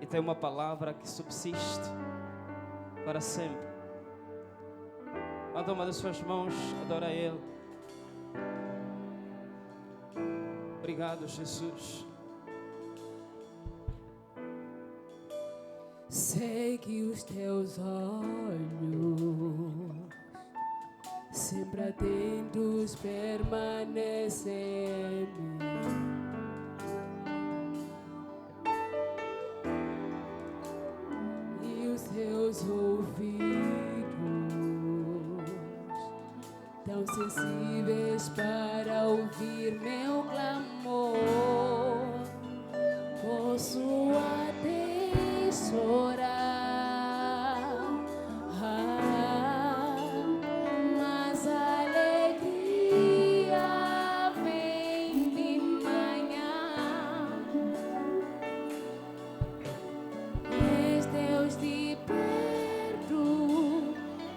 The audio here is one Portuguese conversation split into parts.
e tem uma palavra que subsiste para sempre. Levanta uma das suas mãos, adora a Ele. Obrigado, Jesus. Sei que os teus olhos sempre atentos permanecem em mim. E os teus ouvidos tão sensíveis para ouvir meu clamor. Posso até chorar, mas a alegria vem de manhã. És Deus de perto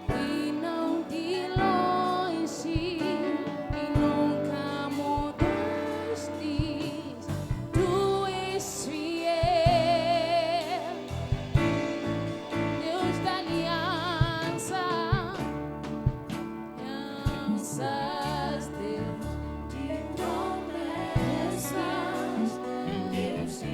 e não de longe, e nunca mudaste. Tu és fiel, Deus da aliança, alianças, Deus de promessas, Deus de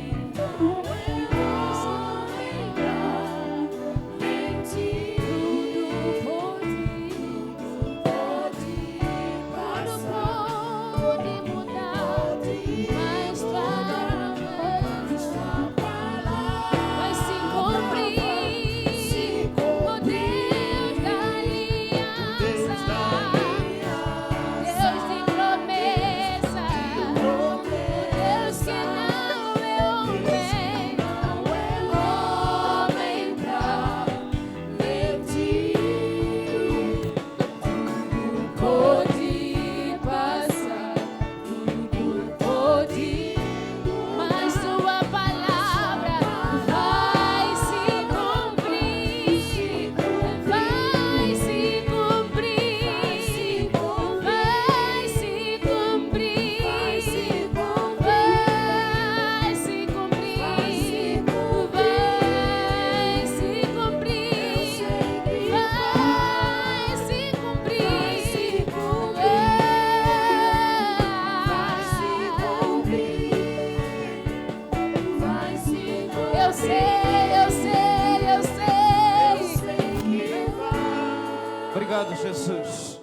Obrigado, Jesus.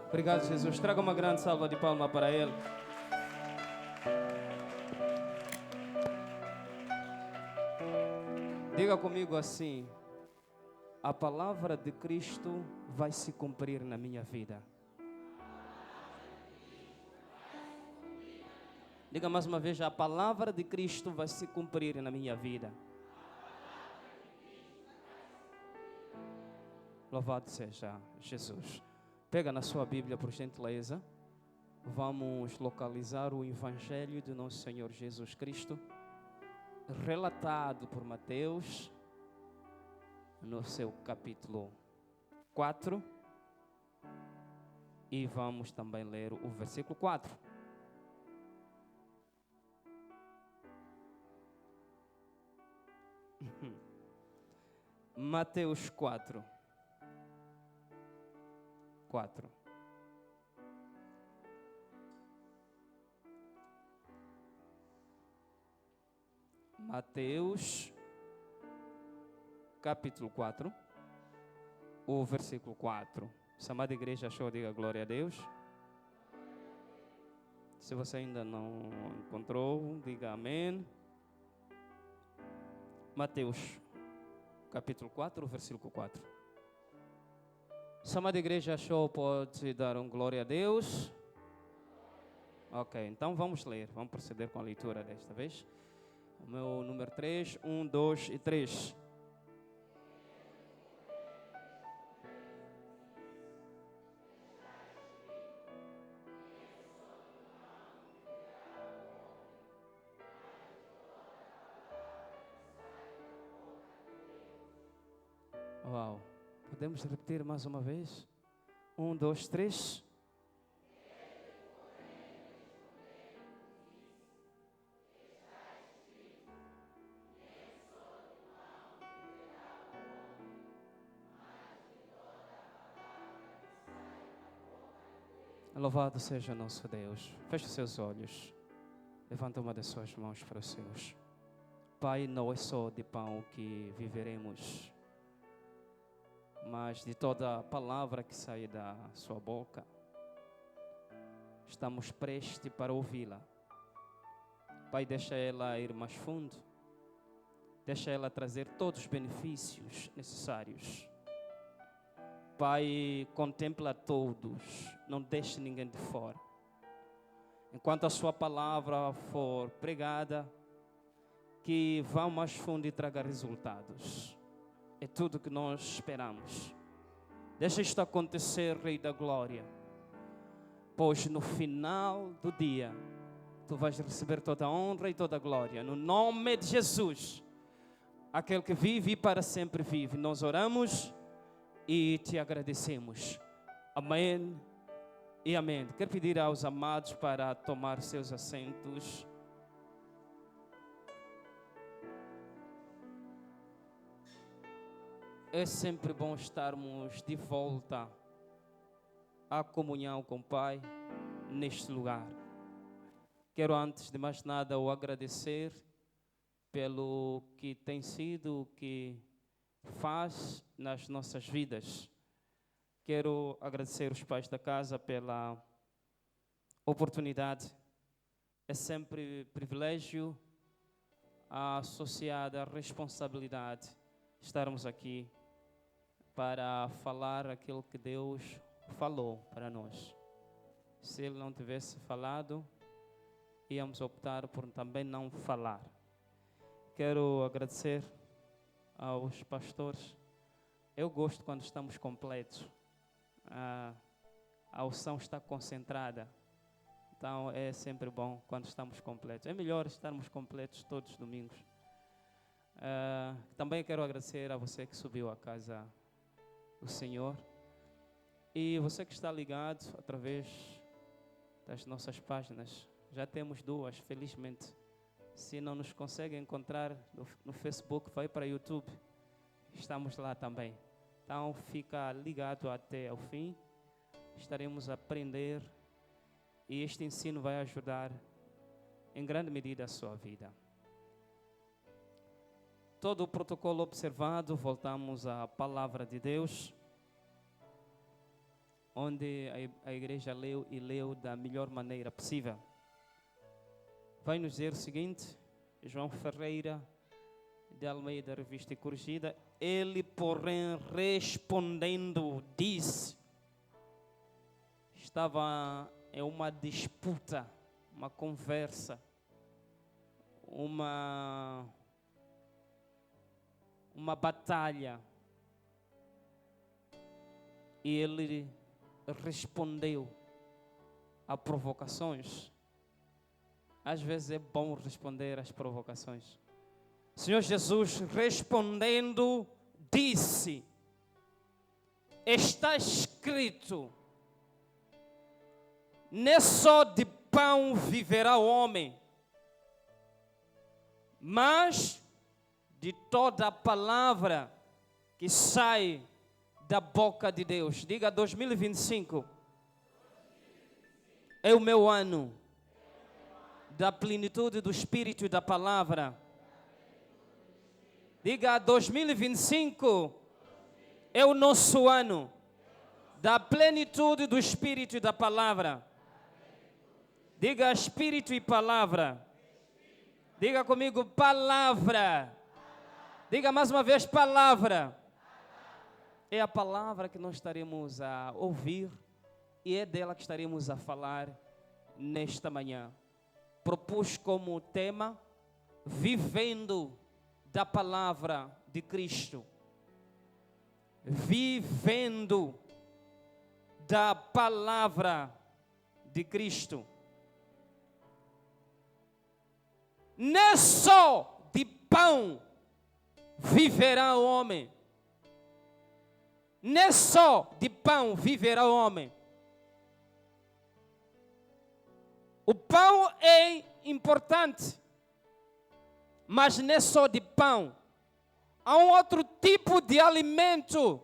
Obrigado, Jesus. Traga uma grande salva de palmas para Ele. Diga comigo assim: a palavra de Cristo vai se cumprir na minha vida. Diga mais uma vez: a palavra de Cristo vai se cumprir na minha vida. Louvado seja Jesus. Pega na sua Bíblia, por gentileza. Vamos localizar o Evangelho de nosso Senhor Jesus Cristo, relatado por Mateus, no seu capítulo 4. E vamos também ler o versículo 4. Mateus 4. Mateus, capítulo 4, o versículo 4. Se a amada igreja achou, diga glória a Deus. Se você ainda não encontrou, diga amém. Mateus, capítulo 4, versículo 4. Se a amada igreja achou, pode dar um glória a Deus. Ok, então vamos ler. Vamos proceder com a leitura desta vez. O meu número 3, 1, 2 e 3. Uau. Podemos repetir mais uma vez? 1, 2, 3. Louvado seja o nosso Deus. Feche os seus olhos. Levanta uma das suas mãos para os seus. Pai, não é só de pão que viveremos, mas de toda a palavra que sai da sua boca. Estamos prestes para ouvi-la. Pai, deixa ela ir mais fundo. Deixa ela trazer todos os benefícios necessários. Pai, contempla todos. Não deixe ninguém de fora. Enquanto a sua palavra for pregada, que vá mais fundo e traga resultados. É tudo que nós esperamos. Deixa isto acontecer, Rei da Glória. Pois no final do dia, Tu vais receber toda a honra e toda a glória. No nome de Jesus, aquele que vive e para sempre vive. Nós oramos e Te agradecemos. Amém e amém. Quero pedir aos amados para tomar seus assentos. É sempre bom estarmos de volta à comunhão com o Pai neste lugar. Quero, antes de mais nada, o agradecer pelo que tem sido, o que faz nas nossas vidas. Quero agradecer os pais da casa pela oportunidade. É sempre privilégio associado à responsabilidade estarmos aqui para falar aquilo que Deus falou para nós. Se Ele não tivesse falado, íamos optar por também não falar. Quero agradecer aos pastores. Eu gosto quando estamos completos. A unção está concentrada. Então é sempre bom quando estamos completos. É melhor estarmos completos todos os domingos. Também quero agradecer a você que subiu à casa do Senhor. E você que está ligado através das nossas páginas. Já temos 2, felizmente. Se não nos consegue encontrar no Facebook, vai para o YouTube. Estamos lá também. Então fica ligado até ao fim. Estaremos a aprender. E este ensino vai ajudar em grande medida a sua vida. Todo o protocolo observado, voltamos à palavra de Deus, onde a igreja leu e leu da melhor maneira possível. Vai nos dizer o seguinte, João Ferreira, de Almeida, Revista e Corrigida, ele, porém, respondendo, disse, estava em uma disputa, uma conversa, uma batalha. E ele respondeu a provocações. Às vezes é bom responder às provocações. O Senhor Jesus respondendo disse, está escrito, nem só de pão viverá o homem, mas de toda a palavra que sai da boca de Deus. Diga 2025. É o meu ano da plenitude do Espírito e da palavra. Diga 2025 é o nosso ano da plenitude do Espírito e da palavra. Diga Espírito e palavra. Diga comigo palavra. Diga mais uma vez palavra. É a palavra que nós estaremos a ouvir e é dela que estaremos a falar nesta manhã. Propus como tema vivendo da palavra de Cristo. Vivendo da palavra de Cristo. Nem só de pão viverá o homem. Nem só de pão viverá o homem. O pão é importante, mas não é só de pão. Há um outro tipo de alimento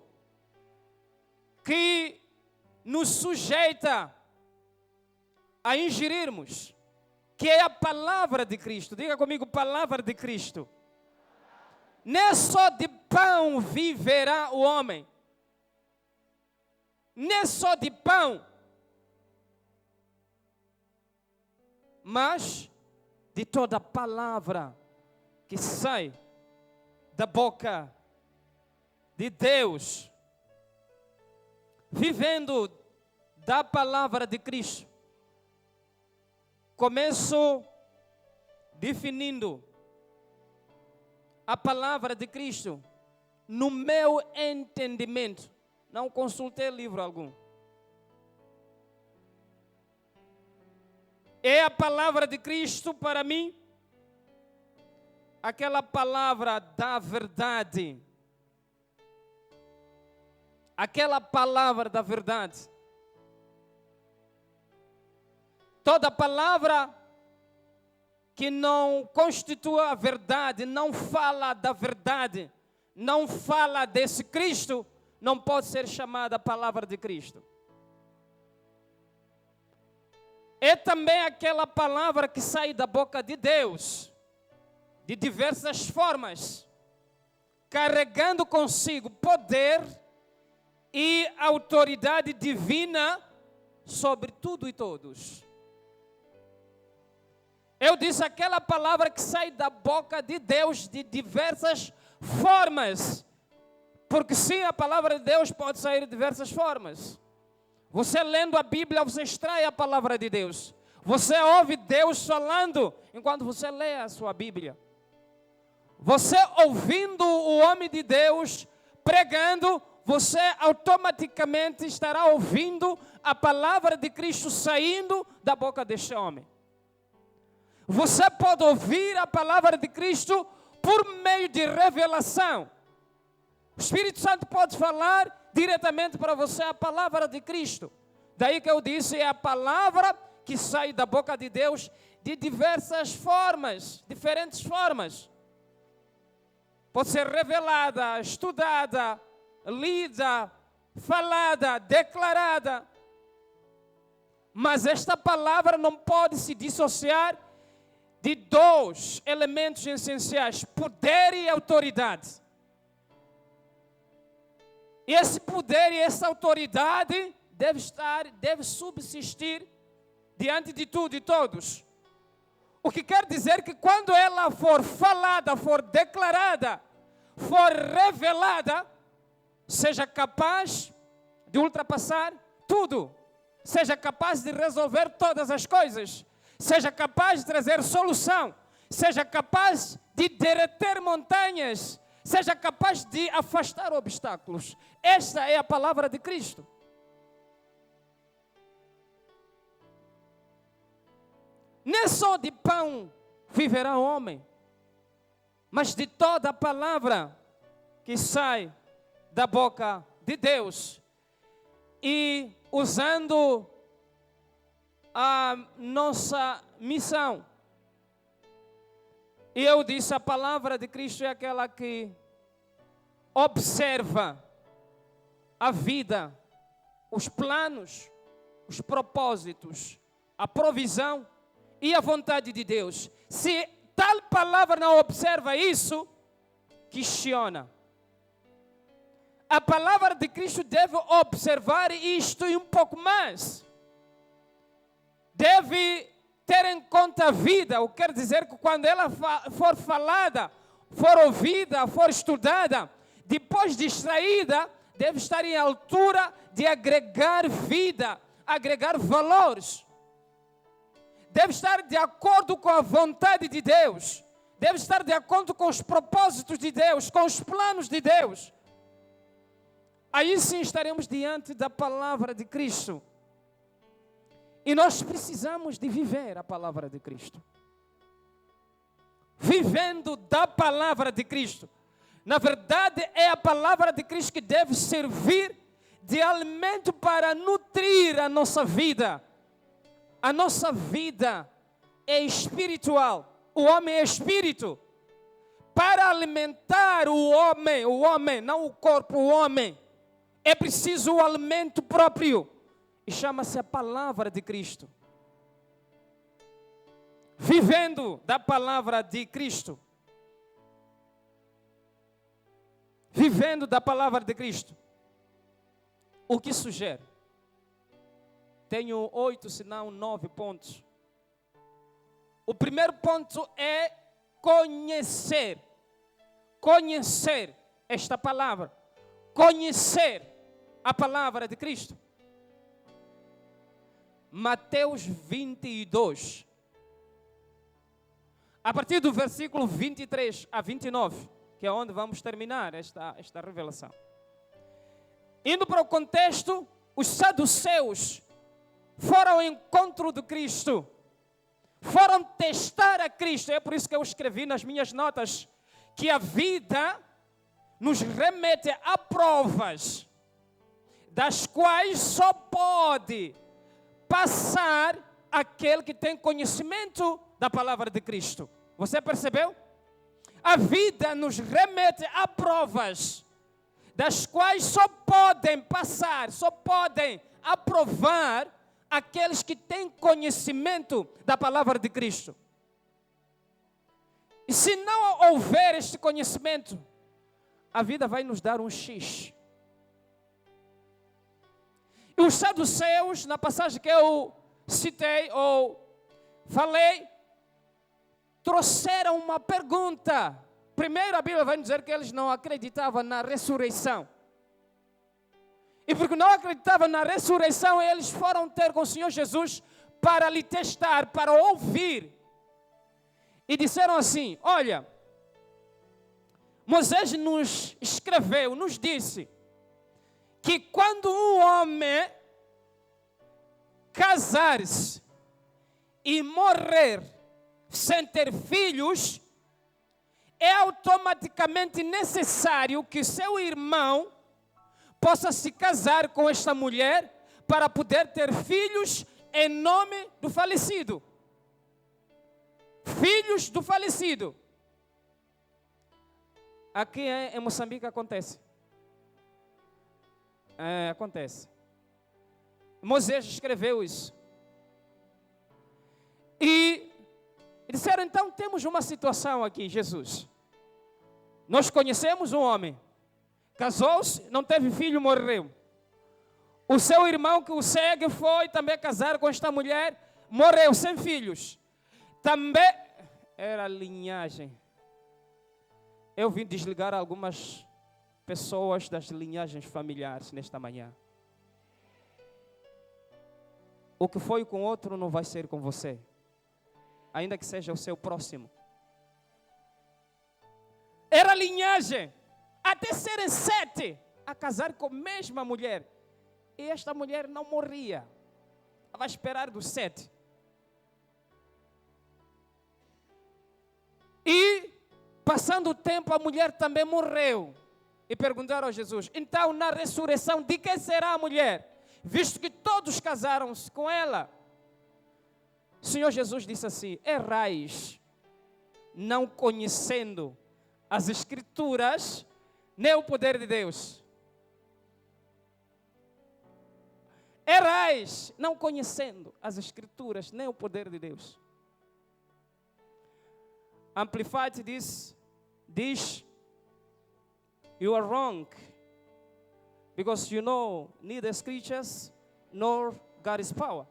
que nos sujeita a ingerirmos, que é a palavra de Cristo. Diga comigo, palavra de Cristo. Nem só de pão viverá o homem. Nem só de pão, mas de toda palavra que sai da boca de Deus. Vivendo da palavra de Cristo. Começo definindo a palavra de Cristo no meu entendimento. Não consultei livro algum. É a palavra de Cristo para mim aquela palavra da verdade. Aquela palavra da verdade. Toda palavra que não constitua a verdade, não fala da verdade, não fala desse Cristo, não pode ser chamada palavra de Cristo. É também aquela palavra que sai da boca de Deus, de diversas formas, carregando consigo poder e autoridade divina sobre tudo e todos. Eu disse aquela palavra que sai da boca de Deus de diversas formas. Porque sim, a palavra de Deus pode sair de diversas formas. Você lendo a Bíblia, você extrai a palavra de Deus. Você ouve Deus falando enquanto você lê a sua Bíblia. Você ouvindo o homem de Deus pregando, você automaticamente estará ouvindo a palavra de Cristo saindo da boca deste homem. Você pode ouvir a palavra de Cristo por meio de revelação. O Espírito Santo pode falar diretamente para você a palavra de Cristo. Daí que eu disse, é a palavra que sai da boca de Deus de diversas formas, diferentes formas. Pode ser revelada, estudada, lida, falada, declarada. Mas esta palavra não pode se dissociar de dois elementos essenciais: poder e autoridade. E esse poder e essa autoridade deve subsistir diante de tudo e todos. O que quer dizer que quando ela for falada, for declarada, for revelada, seja capaz de ultrapassar tudo, seja capaz de resolver todas as coisas, seja capaz de trazer solução, seja capaz de derreter montanhas, seja capaz de afastar obstáculos. Esta é a palavra de Cristo. Nem só de pão viverá o homem, mas de toda a palavra que sai da boca de Deus. E usando a nossa missão. E eu disse, a palavra de Cristo é aquela que observa a vida, os planos, os propósitos, a provisão e a vontade de Deus. Se tal palavra não observa isso, questiona. A palavra de Cristo deve observar isto e um pouco mais. Deve ter em conta a vida, o que quer dizer que quando ela for falada, for ouvida, for estudada, depois de extraída, deve estar em altura de agregar vida, agregar valores. Deve estar de acordo com a vontade de Deus. Deve estar de acordo com os propósitos de Deus, com os planos de Deus. Aí sim estaremos diante da palavra de Cristo. E nós precisamos de viver a palavra de Cristo. Vivendo da palavra de Cristo. Na verdade, é a palavra de Cristo que deve servir de alimento para nutrir a nossa vida. A nossa vida é espiritual. O homem é espírito. Para alimentar o homem, não o corpo, o homem, é preciso o alimento próprio. E chama-se a palavra de Cristo. vivendo da palavra de Cristo. Vivendo da palavra de Cristo. O que sugere? Tenho 8, se não 9 pontos. O primeiro ponto é conhecer. Conhecer esta palavra. Conhecer a palavra de Cristo. Mateus 22. A partir do versículo 23 a 29, que é onde vamos terminar esta revelação. Indo para o contexto, os saduceus foram ao encontro de Cristo. Foram testar a Cristo. É por isso que eu escrevi nas minhas notas que a vida nos remete a provas, das quais só pode passar aquele que tem conhecimento da palavra de Cristo. Você percebeu? A vida nos remete a provas, das quais só podem passar, só podem aprovar aqueles que têm conhecimento da palavra de Cristo. E se não houver este conhecimento, a vida vai nos dar um X. E os saduceus, na passagem que eu citei ou falei, trouxeram uma pergunta. Primeiro, a Bíblia vai nos dizer que eles não acreditavam na ressurreição. E porque não acreditavam na ressurreição, eles foram ter com o Senhor Jesus para lhe testar, para ouvir. E disseram assim: olha, Moisés nos escreveu, nos disse, que quando um homem casar-se e morrer sem ter filhos, é automaticamente necessário que seu irmão possa se casar com esta mulher para poder ter filhos em nome do falecido. Filhos do falecido. Aqui em Moçambique acontece. Acontece. Moisés escreveu isso. E disseram, então temos uma situação aqui, Jesus. Nós conhecemos um homem. Casou-se, não teve filho, morreu. O seu irmão que o segue foi também casar com esta mulher, morreu sem filhos. Também era linhagem. Eu vim desligar algumas pessoas das linhagens familiares nesta manhã. O que foi com outro não vai ser com você, ainda que seja o seu próximo. Era linhagem, até serem 7 a casar com a mesma mulher. E esta mulher não morria, estava a esperar dos 7. E, passando o tempo, a mulher também morreu. E perguntaram a Jesus, então na ressurreição, de quem será a mulher? Visto que todos casaram-se com ela. O Senhor Jesus disse assim, errais, não conhecendo as Escrituras, nem o poder de Deus. Errais, não conhecendo as Escrituras, nem o poder de Deus. Amplified diz, you are wrong, because you know neither Scriptures nor God's power.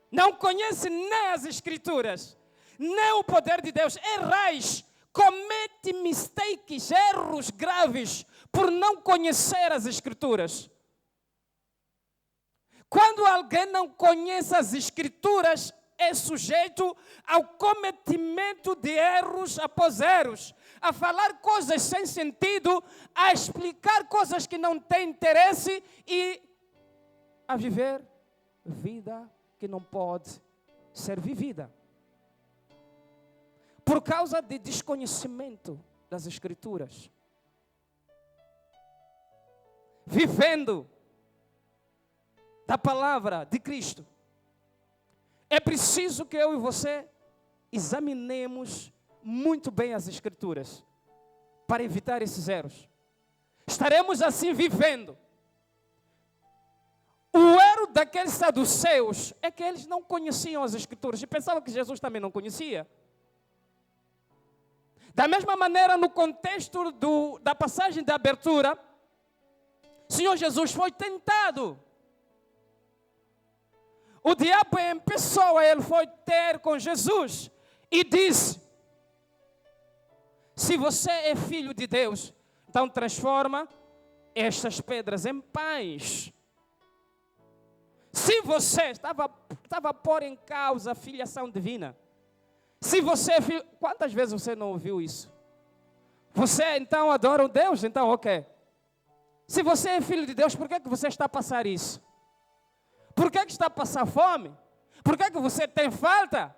Não conhece nem as Escrituras, nem o poder de Deus. Errais, comete mistakes, erros graves, por não conhecer as Escrituras. Quando alguém não conhece as Escrituras, é sujeito ao cometimento de erros após erros, a falar coisas sem sentido, a explicar coisas que não têm interesse e a viver vida que não pode ser vivida. Por causa de desconhecimento das Escrituras. Vivendo da palavra de Cristo. É preciso que eu e você examinemos muito bem as Escrituras para evitar esses erros. Estaremos assim vivendo. O erro daqueles saduceus é que eles não conheciam as Escrituras e pensavam que Jesus também não conhecia. Da mesma maneira, no contexto da passagem de abertura, o Senhor Jesus foi tentado. O diabo em pessoa, ele foi ter com Jesus e disse: se você é filho de Deus, então transforma estas pedras em pães. Se você estava a pôr em causa a filiação divina. Se você é filho, quantas vezes você não ouviu isso? Você então adora um Deus? Então ok. Se você é filho de Deus, por que você está a passar isso? Por que está a passar fome? Por que você tem falta?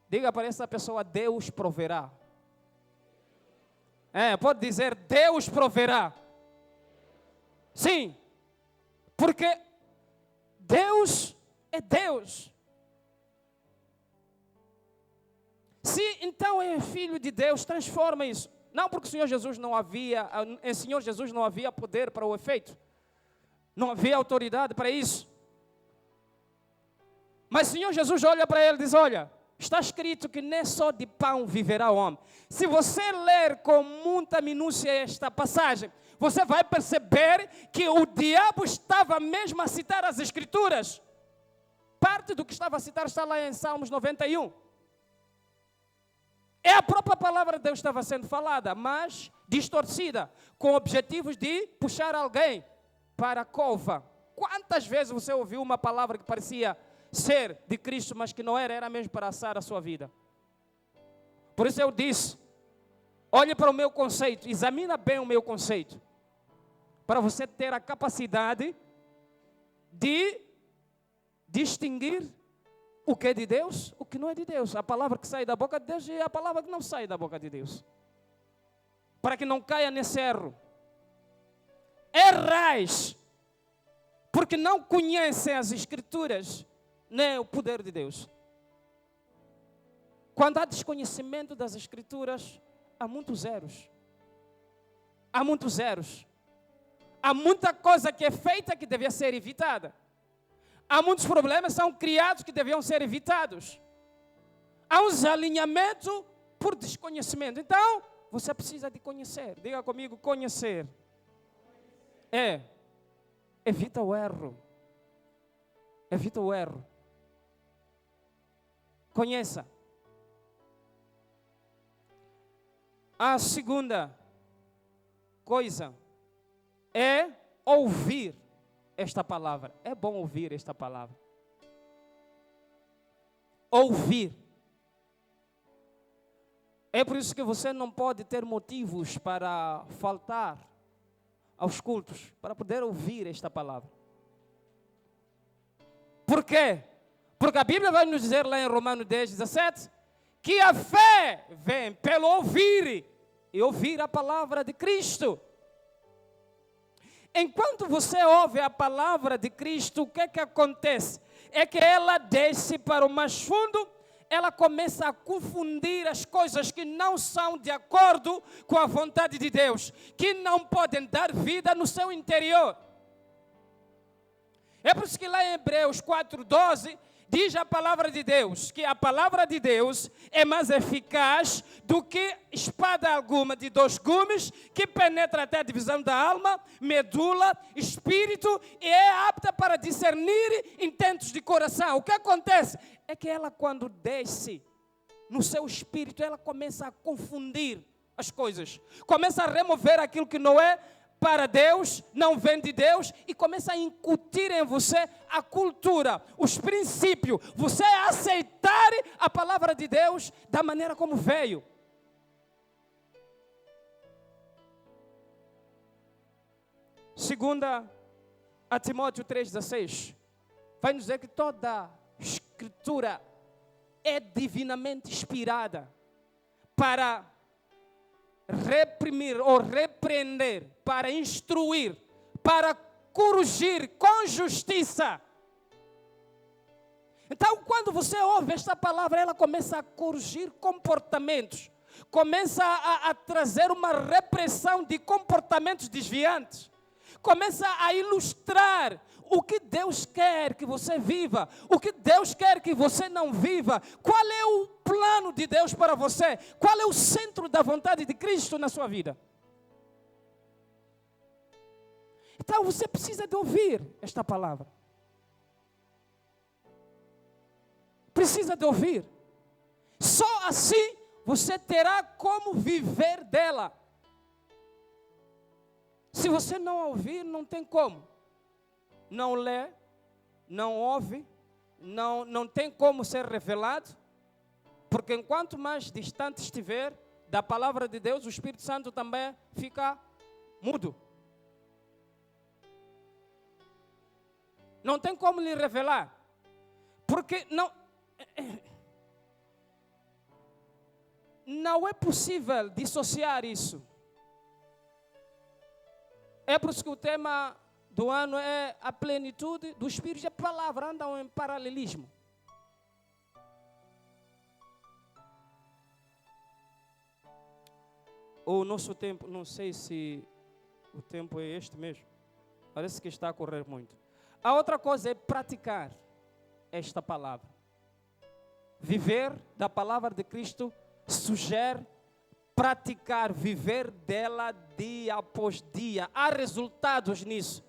Diga para essa pessoa: Deus proverá. Pode dizer: Deus proverá. Sim, porque Deus é Deus. Se então é filho de Deus, transforma isso. Não porque em Senhor Jesus não havia poder para o efeito. Não havia autoridade para isso. Mas o Senhor Jesus olha para ele e diz: olha, está escrito que nem só de pão viverá o homem. Se você ler com muita minúcia esta passagem, você vai perceber que o diabo estava mesmo a citar as Escrituras. Parte do que estava a citar está lá em Salmos 91. É a própria palavra de Deus que estava sendo falada, mas distorcida, com objetivos de puxar alguém para a cova. Quantas vezes você ouviu uma palavra que parecia ser de Cristo, mas que não era mesmo para assar a sua vida? Por isso eu disse: olhe para o meu conceito, examina bem o meu conceito, para você ter a capacidade de distinguir o que é de Deus, o que não é de Deus. A palavra que sai da boca de Deus e a palavra que não sai da boca de Deus. Para que não caia nesse erro. Errais, porque não conhecem as Escrituras, nem o poder de Deus. Quando há desconhecimento das Escrituras, há muitos erros. Há muitos erros. Há muita coisa que é feita que devia ser evitada. Há muitos problemas que são criados que deviam ser evitados. Há um desalinhamento por desconhecimento. Então, você precisa de conhecer. Diga comigo: conhecer. Evita o erro. Evita o erro. Conheça. A segunda coisa é ouvir esta palavra. É bom ouvir esta palavra. Ouvir. É por isso que você não pode ter motivos para faltar aos cultos, para poder ouvir esta palavra. Por quê? Porque a Bíblia vai nos dizer lá em Romanos 10, 17, que a fé vem pelo ouvir e ouvir a palavra de Cristo. Enquanto você ouve a palavra de Cristo, o que é que acontece? É que ela desce para o mais fundo, ela começa a confundir as coisas que não são de acordo com a vontade de Deus, que não podem dar vida no seu interior. É por isso que lá em Hebreus 4:12, diz a palavra de Deus, que a palavra de Deus é mais eficaz do que espada alguma de 2 gumes, que penetra até a divisão da alma, medula, espírito, e é apta para discernir intentos de coração. O que acontece? É que ela, quando desce no seu espírito, ela começa a confundir as coisas. Começa a remover aquilo que não é para Deus, não vem de Deus, e começa a incutir em você a cultura, os princípios, você aceitar a palavra de Deus da maneira como veio. Segunda a Timóteo 3,16, vai nos dizer que toda Escritura é divinamente inspirada para reprimir ou repreender, para instruir, para corrigir com justiça. Então, quando você ouve esta palavra, ela começa a corrigir comportamentos, começa a trazer uma repressão de comportamentos desviantes. Começa a ilustrar o que Deus quer que você viva, o que Deus quer que você não viva. Qual é o plano de Deus para você? Qual é o centro da vontade de Cristo na sua vida? Então você precisa de ouvir esta palavra. Precisa de ouvir. Só assim você terá como viver dela. Se você não ouvir, não tem como. Não lê, não ouve, não tem como ser revelado, porque enquanto mais distante estiver da palavra de Deus, o Espírito Santo também fica mudo. Não tem como lhe revelar, porque não é possível dissociar isso. É por isso que o tema do ano é a plenitude do Espírito e a palavra andam em paralelismo. O nosso tempo, não sei se o tempo é este mesmo, parece que está a correr muito. A outra coisa é praticar esta palavra. Viver da palavra de Cristo sugere praticar, viver dela dia após dia. Há resultados nisso.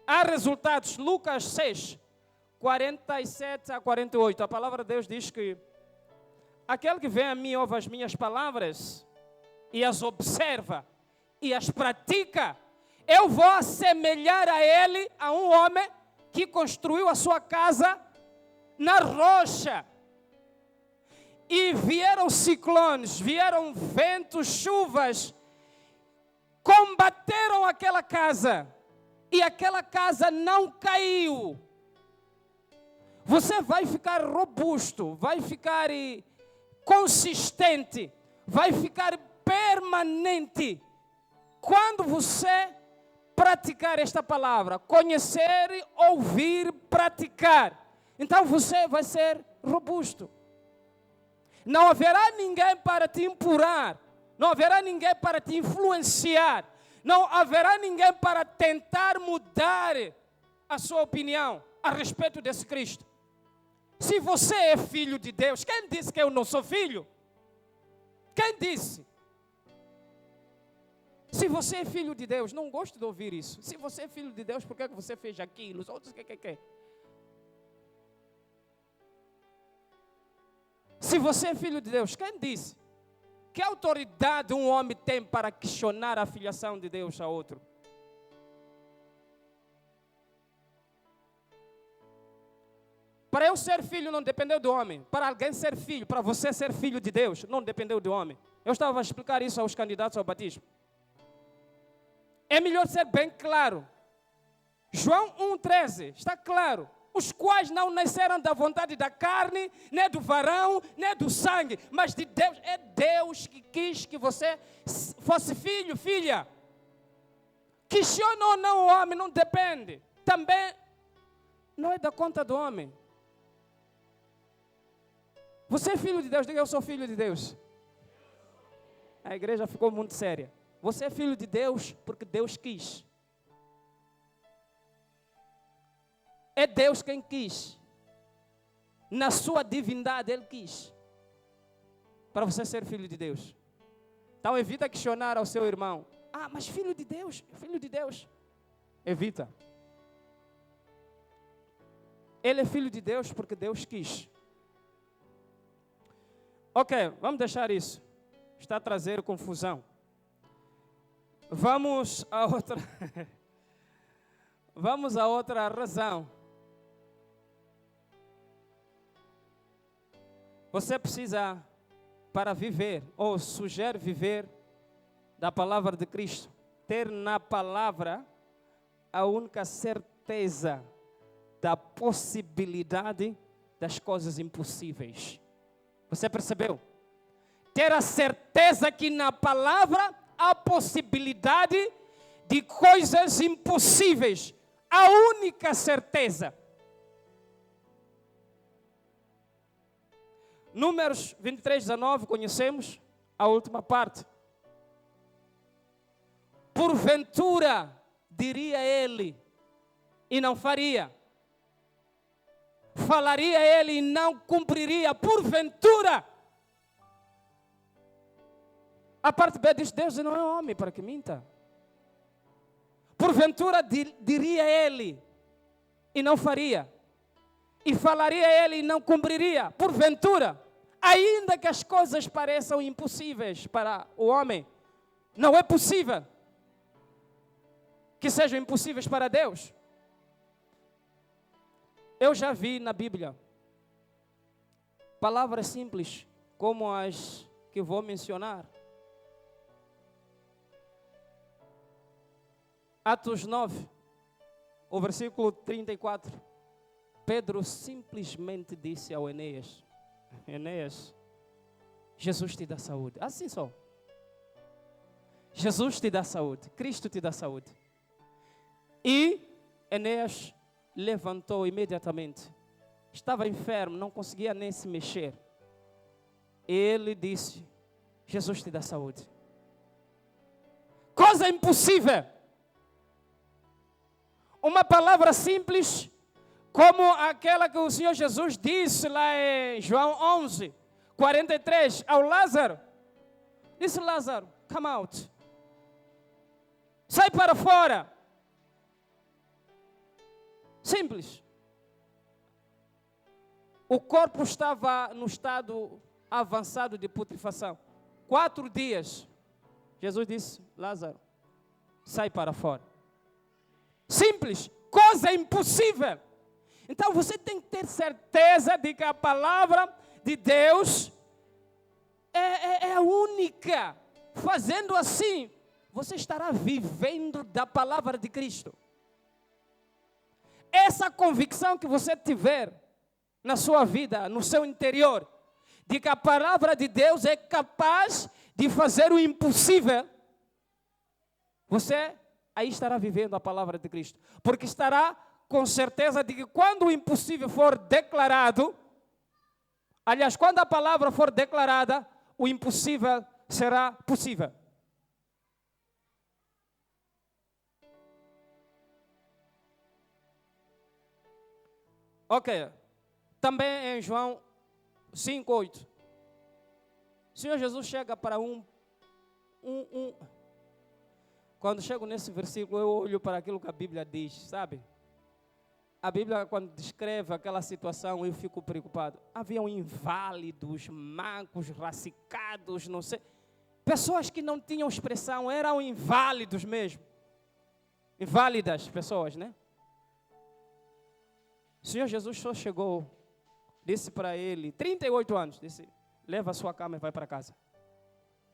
Há resultados. Lucas 6, 47 a 48. A palavra de Deus diz que aquele que vem a mim ouve as minhas palavras e as observa e as pratica, eu vou assemelhar a ele, a um homem que construiu a sua casa na rocha. E vieram ciclones, vieram ventos, chuvas, combateram aquela casa. E aquela casa não caiu. Você vai ficar robusto, vai ficar consistente, vai ficar permanente quando você praticar esta palavra. Conhecer, ouvir, praticar. Então você vai ser robusto. Não haverá ninguém para te empurrar. Não haverá ninguém para te influenciar. Não haverá ninguém para tentar mudar a sua opinião a respeito desse Cristo. Se você é filho de Deus, quem disse que eu não sou filho? Quem disse? Se você é filho de Deus, não gosto de ouvir isso. Se você é filho de Deus, por que você fez aquilo? Os outros, que? Se você é filho de Deus, quem disse? Que autoridade um homem tem para questionar a filiação de Deus a outro? Para eu ser filho não dependeu do homem. Para alguém ser filho, para você ser filho de Deus, não dependeu do homem. Eu estava a explicar isso aos candidatos ao batismo. É melhor ser bem claro. João 1,13, está claro. Os quais não nasceram da vontade da carne, nem do varão, nem do sangue, mas de Deus. É Deus que quis que você fosse filho, filha. Questiona ou não o homem, não depende. Também não é da conta do homem. Você é filho de Deus, diga eu sou filho de Deus. A igreja ficou muito séria. Você é filho de Deus porque Deus quis. É Deus quem quis. Na sua divindade Ele quis. Para você ser filho de Deus. Então evita questionar ao seu irmão. Ah, mas filho de Deus, filho de Deus. Evita. Ele é filho de Deus porque Deus quis. Ok, vamos deixar isso. Está a trazer confusão. Vamos a outra. Vamos a outra razão. Você precisa, para viver, ou sugere viver da palavra de Cristo, ter na palavra a única certeza da possibilidade das coisas impossíveis. Você percebeu? Ter a certeza que na palavra há possibilidade de coisas impossíveis. A única certeza. Números 23, 19, conhecemos a última parte. porventura, diria ele, e não faria. Falaria ele e não cumpriria, porventura. A parte B diz, Deus não é homem para que minta. Porventura, diria ele, e não faria. E falaria ele e não cumpriria, porventura. Ainda que as coisas pareçam impossíveis para o homem, não é possível que sejam impossíveis para Deus. Eu já vi na Bíblia palavras simples como as que vou mencionar. Atos 9, o versículo 34. Pedro simplesmente disse ao Enéas, Enéas, Jesus te dá saúde. Assim só. Jesus te dá saúde. Cristo te dá saúde. E Enéas levantou imediatamente. Estava enfermo, não conseguia nem se mexer. Ele disse, Jesus te dá saúde. Coisa impossível. Uma palavra simples, como aquela que o Senhor Jesus disse lá em João 11, 43, ao Lázaro. Disse, Lázaro, come out. Sai para fora. Simples. O corpo estava no estado avançado de putrefação. 4 dias. Jesus disse, Lázaro, sai para fora. Simples. Coisa impossível. Então você tem que ter certeza de que a palavra de Deus é a única. Fazendo assim, você estará vivendo da palavra de Cristo. Essa convicção que você tiver na sua vida, no seu interior, de que a palavra de Deus é capaz de fazer o impossível, você aí estará vivendo a palavra de Cristo. Porque estará com certeza de que quando o impossível for declarado, aliás, quando a palavra for declarada, o impossível será possível. Ok. Também em João 5:8. O Senhor Jesus chega para Quando chego nesse versículo, eu olho para aquilo que a Bíblia diz, sabe? A Bíblia, quando descreve aquela situação, eu fico preocupado. Haviam inválidos, mancos, racicados, não sei. Pessoas que não tinham expressão, eram inválidos mesmo. Inválidas pessoas, né? O Senhor Jesus só chegou, disse para ele, 38 anos, disse, leva a sua cama e vai para casa.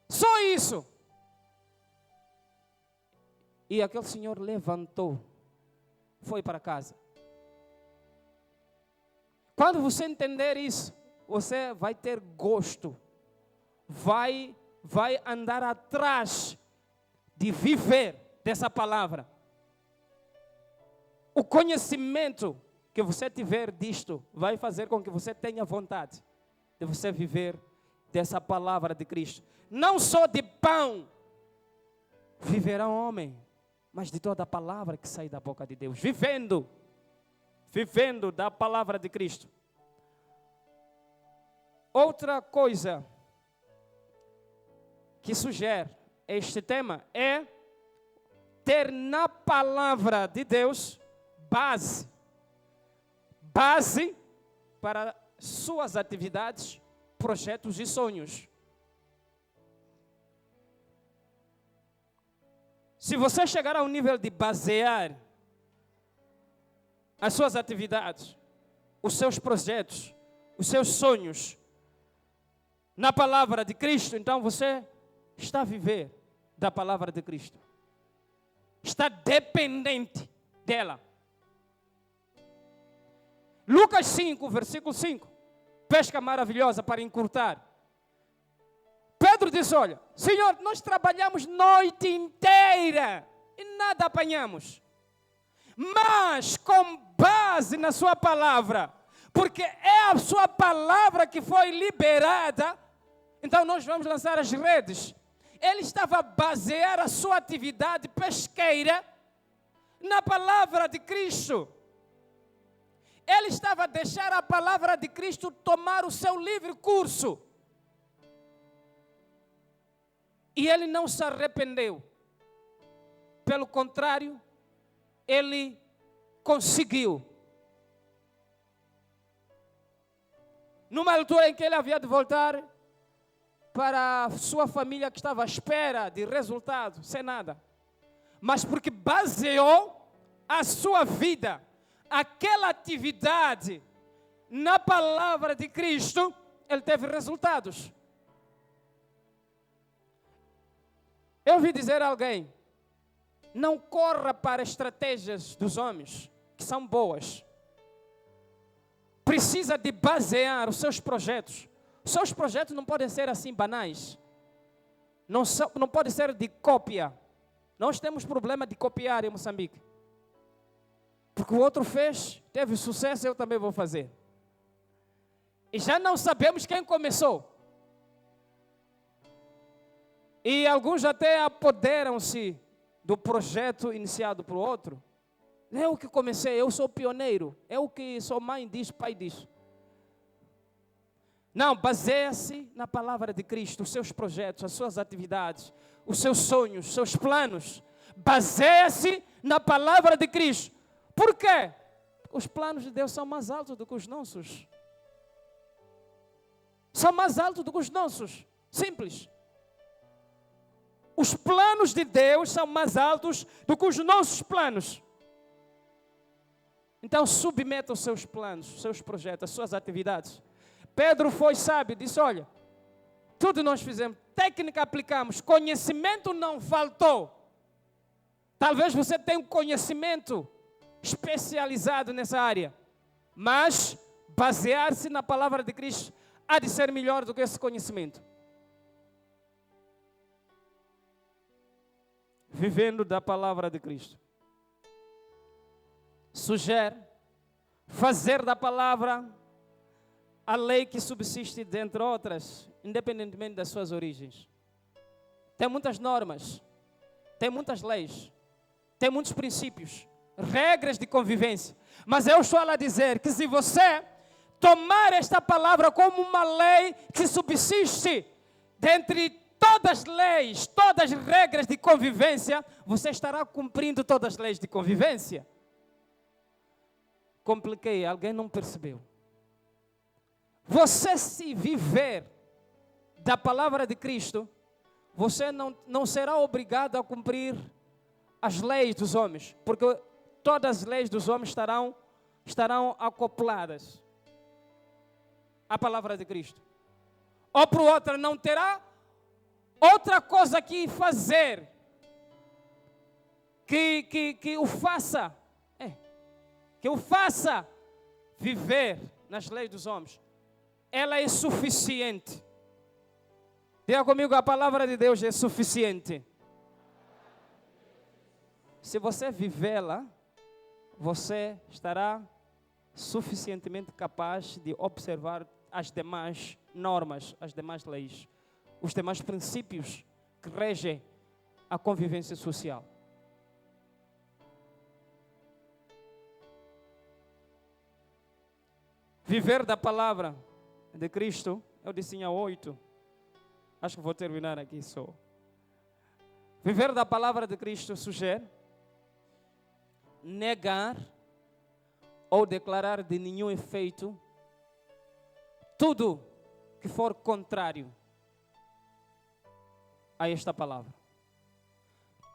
Só isso. E aquele senhor levantou, foi para casa. Quando você entender isso, você vai ter gosto, vai andar atrás de viver dessa palavra. O conhecimento que você tiver disto vai fazer com que você tenha vontade de você viver dessa palavra de Cristo. Não só de pão viverá um homem, mas de toda a palavra que sai da boca de Deus. Vivendo da palavra de Cristo. Outra coisa que sugere este tema é ter na palavra de Deus base para suas atividades, projetos e sonhos. Se você chegar ao nível de basear as suas atividades, os seus projetos, os seus sonhos na palavra de Cristo, então você está a viver da palavra de Cristo. Está dependente dela. Lucas 5, versículo 5. Pesca maravilhosa para encurtar. Pedro disse, olha, Senhor, nós trabalhamos noite inteira e nada apanhamos. Mas com base na sua palavra, porque é a sua palavra que foi liberada, então nós vamos lançar as redes. ele estava a basear a sua atividade pesqueira na palavra de Cristo. Ele estava a deixar a palavra de Cristo tomar o seu livre curso. E ele não se arrependeu. Pelo contrário, ele conseguiu. Numa altura em que ele havia de voltar para a sua família que estava à espera de resultado, sem nada. Mas porque baseou a sua vida, aquela atividade, na palavra de Cristo, ele teve resultados. Eu ouvi dizer a alguém, não corra para estratégias dos homens, que são boas. Precisa de basear os seus projetos. Os seus projetos não podem ser assim banais. Não pode ser de cópia. Nós temos problema de copiar em Moçambique. Porque o outro fez, teve sucesso, eu também vou fazer. E já não sabemos quem começou. E alguns até apoderam-se do projeto iniciado por outro. Eu que comecei, eu sou pioneiro. Eu que sou mãe disso, pai disso. Não, baseia-se na palavra de Cristo, os seus projetos, as suas atividades, os seus sonhos, os seus planos. Baseia-se na palavra de Cristo. Por quê? Os planos de Deus são mais altos do que os nossos. São mais altos do que os nossos. Simples. Os planos de Deus são mais altos do que os nossos planos. Então submeta os seus planos, os seus projetos, as suas atividades. Pedro foi sábio, disse, olha, tudo nós fizemos, técnica aplicamos, conhecimento não faltou. Talvez você tenha um conhecimento especializado nessa área, mas basear-se na palavra de Cristo há de ser melhor do que esse conhecimento. Vivendo da palavra de Cristo. Sugere fazer da palavra a lei que subsiste, dentre outras, independentemente das suas origens. Tem muitas normas, tem muitas leis, tem muitos princípios, regras de convivência. Mas eu estou a dizer que se você tomar esta palavra como uma lei que subsiste dentre todas as leis, todas as regras de convivência, você estará cumprindo todas as leis de convivência. Compliquei, alguém não percebeu. Você se viver da palavra de Cristo, você não será obrigado a cumprir as leis dos homens, porque todas as leis dos homens estarão acopladas à palavra de Cristo. Ou por outra, não terá outra coisa que fazer que o faça, que o faça viver nas leis dos homens. Ela é suficiente. Diga comigo, a palavra de Deus é suficiente. Se você vivê-la, você estará suficientemente capaz de observar as demais normas, as demais leis, os demais princípios que regem a convivência social. Viver da palavra de Cristo, eu disse em 8, acho que vou terminar aqui só. Viver da palavra de Cristo sugere negar ou declarar de nenhum efeito tudo que for contrário a esta palavra.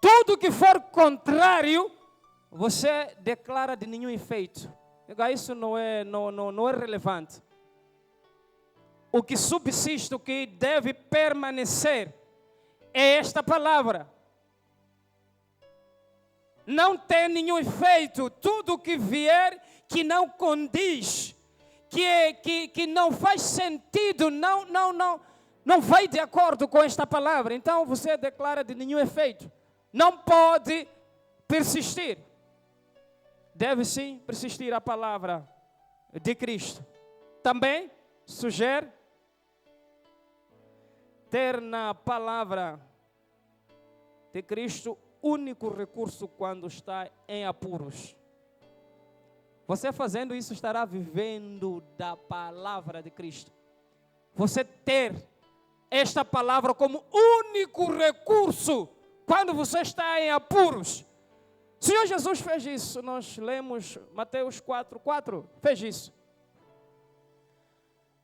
Tudo que for contrário, você declara de nenhum efeito. Isso não é relevante. O que subsiste, o que deve permanecer é esta palavra. Não tem nenhum efeito. Tudo que vier que não condiz, que não faz sentido, não vai de acordo com esta palavra. Então você declara de nenhum efeito. Não pode persistir. Deve sim persistir a palavra de Cristo. Também sugere ter na palavra de Cristo, único recurso quando está em apuros. Você fazendo isso estará vivendo da palavra de Cristo. Você ter esta palavra como único recurso quando você está em apuros. O Senhor Jesus fez isso. Nós lemos Mateus 4:4, fez isso.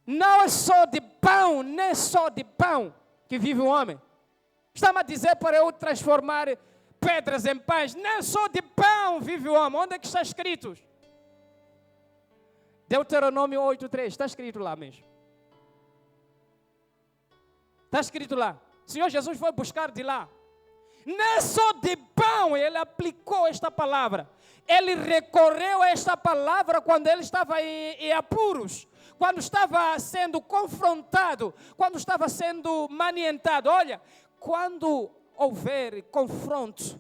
Não é só de pão, nem só de pão que vive o homem. Está-me a dizer para eu transformar pedras em pães. Nem só de pão vive o homem. Onde é que está escrito? Deuteronômio 8:3, está escrito lá mesmo. Está escrito lá. O Senhor Jesus foi buscar de lá. Nem só de pão ele aplicou esta palavra. Ele recorreu a esta palavra quando ele estava em apuros. Quando estava sendo confrontado. Quando estava sendo manientado. Olha, quando houver confronto,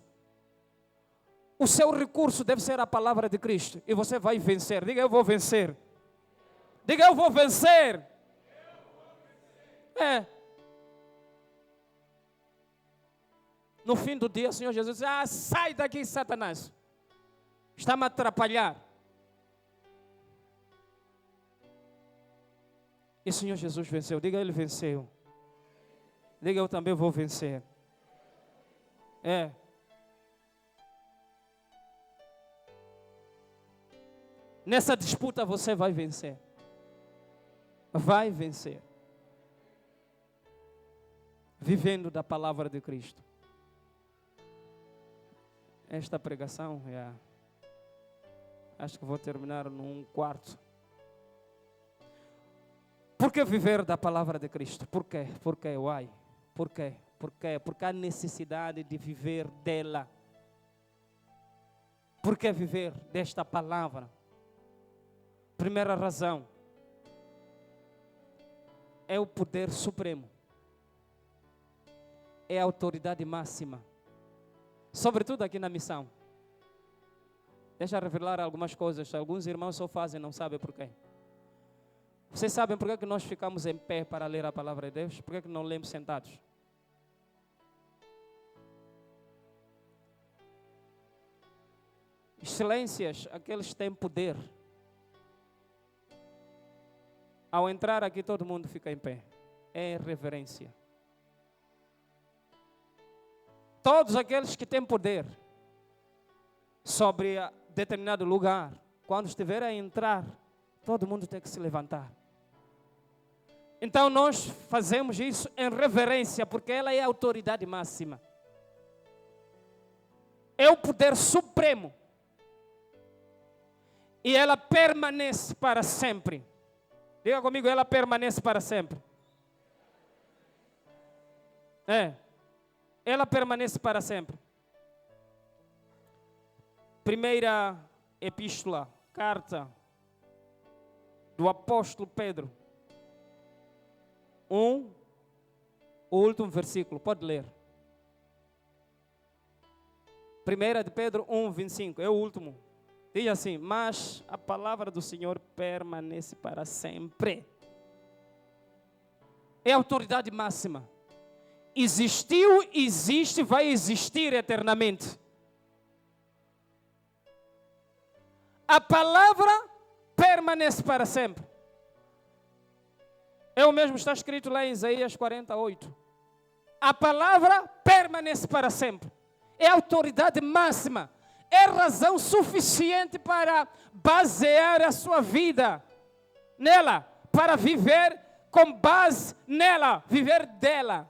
o seu recurso deve ser a palavra de Cristo. E você vai vencer. Diga, eu vou vencer. Diga, eu vou vencer. No fim do dia, o Senhor Jesus diz, sai daqui, Satanás. Está-me a atrapalhar. E o Senhor Jesus venceu. Diga, ele venceu. Diga, eu também vou vencer. Nessa disputa você vai vencer. Vai vencer. Vivendo da palavra de Cristo. Esta pregação, acho que vou terminar num quarto. Por que viver da palavra de Cristo? Por quê? Por quê? Why? Por quê? Por quê? Porque há necessidade de viver dela. Por que viver desta palavra? Primeira razão. É o poder supremo. É a autoridade máxima. Sobretudo aqui na missão. Deixa eu revelar algumas coisas. Alguns irmãos só fazem, não sabem por quê. Vocês sabem por que nós ficamos em pé para ler a palavra de Deus? Por que não lemos sentados? Excelências, aqueles que têm poder. Ao entrar aqui, todo mundo fica em pé. É reverência. Todos aqueles que têm poder sobre determinado lugar, quando estiverem a entrar, todo mundo tem que se levantar. Então nós fazemos isso em reverência, porque ela é a autoridade máxima. É o poder supremo. E ela permanece para sempre. Diga comigo, ela permanece para sempre. Ela permanece para sempre. Primeira epístola, carta do apóstolo Pedro. O último versículo, pode ler. Primeira de Pedro 1:25, é o último. Diz assim, mas a palavra do Senhor permanece para sempre. É a autoridade máxima. Existiu, existe, vai existir eternamente. A palavra permanece para sempre. É o mesmo, está escrito lá em Isaías 48. A palavra permanece para sempre. É a autoridade máxima. É razão suficiente para basear a sua vida nela, para viver com base nela, viver dela.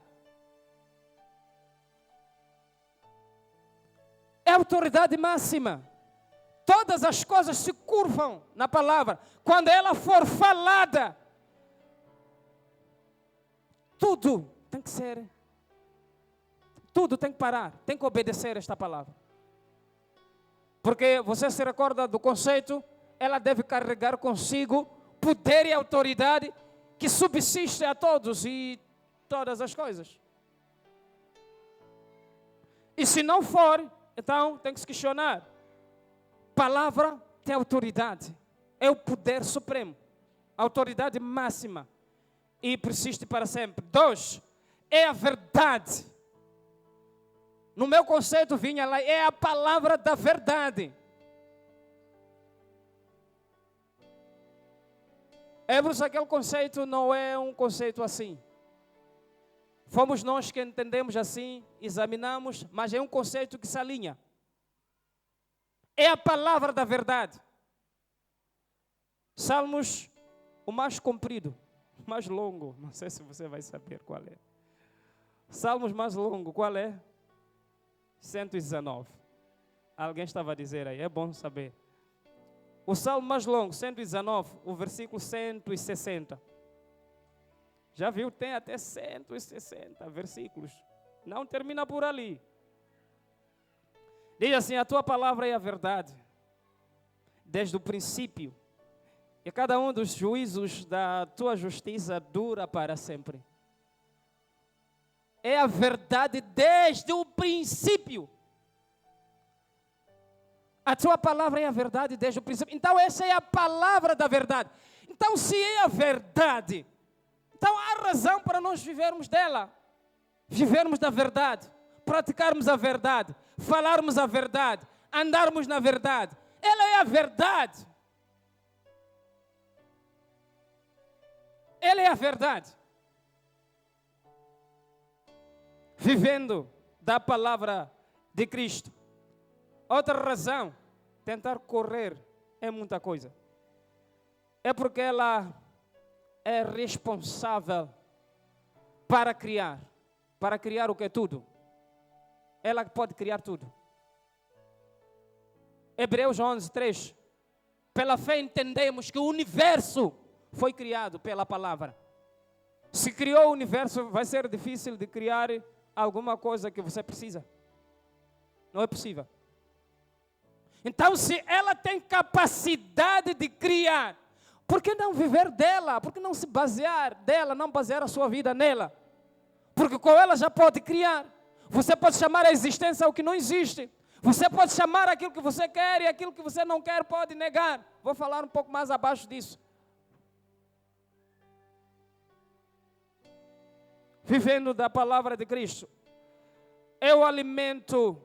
É a autoridade máxima. Todas as coisas se curvam na palavra. Quando ela for falada, tudo tem que ser, tudo tem que parar, tem que obedecer esta palavra. Porque você se recorda do conceito, ela deve carregar consigo poder e autoridade que subsiste a todos e todas as coisas. E se não for, então tem que se questionar. Palavra tem autoridade, é o poder supremo, a autoridade máxima e persiste para sempre. 2, é a verdade. No meu conceito vinha lá, é a palavra da verdade. É por isso que aquele conceito não é um conceito assim. Fomos nós que entendemos assim, examinamos, mas é um conceito que se alinha. É a palavra da verdade. Salmos, o mais comprido, mais longo, não sei se você vai saber qual é. Salmos mais longo, qual é? 119. Alguém estava a dizer aí, é bom saber. O salmo mais longo, 119, o versículo 160. Já viu? Tem até 160 versículos. Não termina por ali. Diz assim, a tua palavra é a verdade, desde o princípio. E cada um dos juízos da tua justiça dura para sempre. É a verdade desde o princípio. A tua palavra é a verdade desde o princípio. Então essa é a palavra da verdade. Então se é a verdade, então há razão para nós vivermos dela. Vivermos da verdade, praticarmos a verdade, falarmos a verdade, andarmos na verdade. Ela é a verdade. Ela é a verdade. Vivendo da palavra de Cristo. Outra razão, tentar correr é muita coisa. É porque ela é responsável para criar. Para criar o que é tudo. Ela pode criar tudo. Hebreus 11, 3. Pela fé entendemos que o universo foi criado pela palavra. Se criou o universo, vai ser difícil de criar alguma coisa que você precisa. Não é possível. Então, se ela tem capacidade de criar, por que não viver dela? Por que não se basear dela, não basear a sua vida nela? Porque com ela já pode criar. Você pode chamar a existência o que não existe. Você pode chamar aquilo que você quer e aquilo que você não quer pode negar. Vou falar um pouco mais abaixo disso. Vivendo da palavra de Cristo é o alimento